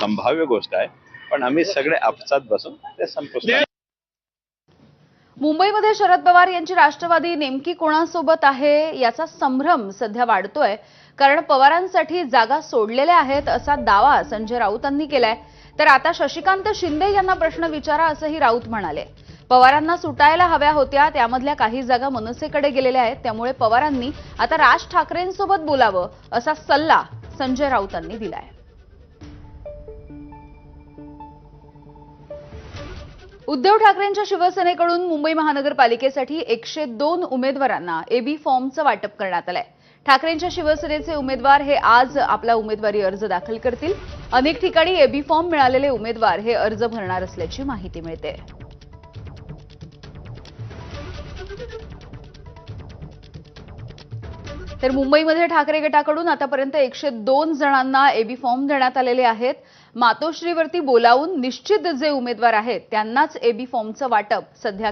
संभाव्य गोष्ट आहे, पण आम्ही सगळे आपसात बसून ते संपुष्टात. मुंबईमध्ये शरद पवार यांची राष्ट्रवादी नेमकी कोणासोबत आहे याचा संभ्रम सध्या वाढतोय, कारण पवारांसाठी जागा सोडलेल्या आहेत असा दावा संजय राऊतांनी केलाय. तर आता शशिकांत शिंदे यांना प्रश्न विचारा असंही राऊत म्हणाले. पवारांना सुटायला हव्या होत्या, त्यामधल्या काही जागा मनसेकडे गेलेल्या आहेत, त्यामुळे पवारांनी आता राज ठाकरेंसोबत बोलावं असा सल्ला संजय राऊतांनी दिलाय. उद्धव ठाकरेंच्या शिवसेनेकडून मुंबई महानगरपालिकेसाठी 102 उमेदवारांना एबी फॉर्मचं वाटप करण्यात आलंय. ठाकरेंच्या शिवसेनेचे उमेदवार हे आज आपला उमेदवारी अर्ज दाखल करतील. अनेक ठिकाणी एबी फॉर्म मिळालेले उमेदवार हे अर्ज भरणार असल्याची माहिती मिळते. तर मुंबईमध्ये ठाकरे गटाकडून आतापर्यंत 102 जणांना एबी फॉर्म देण्यात आलेले आहेत. मातोश्रीवरती बोलावून निश्चित जे उमेदवार आहेत त्यांनाच एबी फॉर्मचं वाटप सध्या